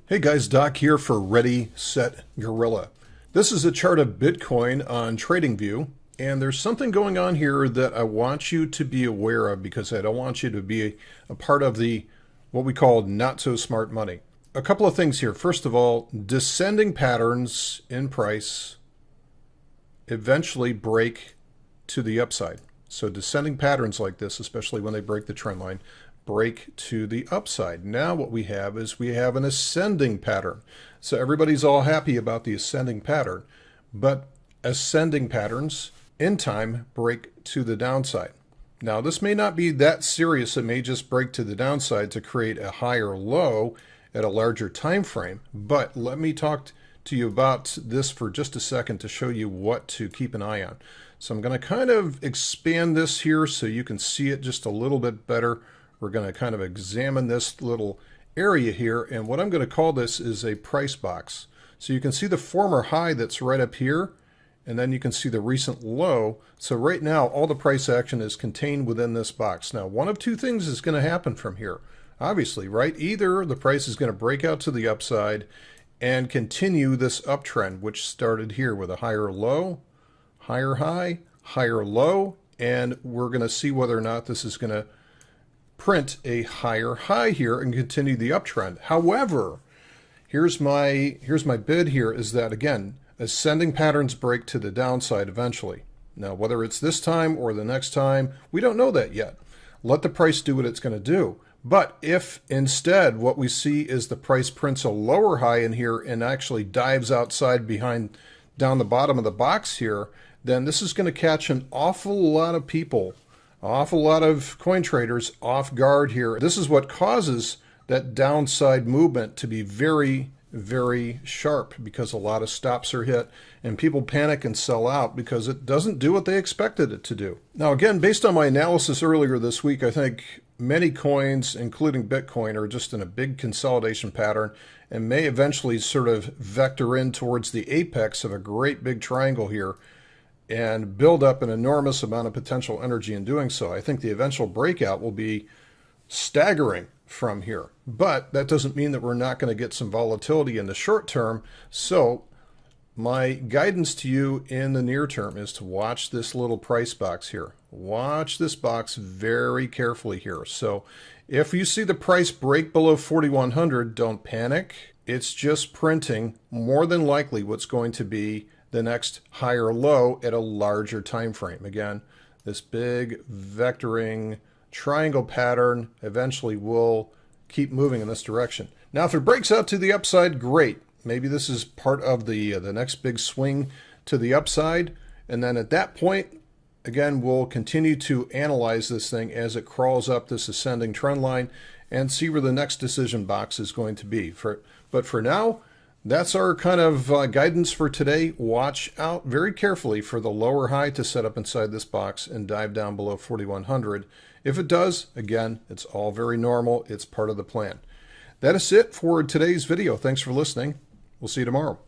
Hey guys, Doc here for Ready, Set, Gorilla. This is a chart of Bitcoin on TradingView, and there's something going on here that I want you to be aware of because I don't want you to be a part of the what we call not so smart money. A couple of things here. First of all, descending patterns in price eventually break to the upside. So descending patterns like this, especially when they break the trend line, break to the upside. Now what we have is we have an ascending pattern. So everybody's all happy about the ascending pattern, but ascending patterns in time break to the downside. Now this may not be that serious. It may just break to the downside to create a higher low at a larger time frame. But let me talk to you about this for just a second to show you what to keep an eye on. So I'm going to kind of expand this here so you can see it just a little bit better. We're going to kind of examine this little area here, and what I'm going to call this is a price box. So you can see the former high that's right up here, and then you can see the recent low. So right now all the price action is contained within this box. Now one of two things is going to happen from here, obviously, right? Either the price is going to break out to the upside and continue this uptrend, which started here with a higher low, higher high, higher low, and we're going to see whether or not this is going to print a higher high here and continue the uptrend. However, here's my bid here is that, again, ascending patterns break to the downside eventually. Now, whether it's this time or the next time, we don't know that yet. Let the price do what it's going to do. But if instead what we see is the price prints a lower high in here and actually dives outside down the bottom of the box here, then this is going to catch an awful lot of people, an awful lot of coin traders off guard here. This is what causes that downside movement to be very, very sharp because a lot of stops are hit and people panic and sell out because it doesn't do what they expected it to do. Now, again, based on my analysis earlier this week, I think many coins, including Bitcoin, are just in a big consolidation pattern and may eventually sort of vector in towards the apex of a great big triangle here and build up an enormous amount of potential energy in doing so. I think the eventual breakout will be staggering from here, but that doesn't mean that we're not going to get some volatility in the short term. So my guidance to you in the near term is to watch this little price box here. Watch this box very carefully here. So if you see the price break below 4,100, don't panic. It's just printing more than likely what's going to be the next higher low at a larger time frame. Again, this big vectoring triangle pattern eventually will keep moving in this direction. Now, if it breaks out to the upside, great. Maybe this is part of the next big swing to the upside. And then at that point, again, we'll continue to analyze this thing as it crawls up this ascending trend line and see where the next decision box is going to be. But for now, that's our kind of guidance for today. Watch out very carefully for the lower high to set up inside this box and dive down below 4,100. If it does, again, it's all very normal. It's part of the plan. That is it for today's video. Thanks for listening. We'll see you tomorrow.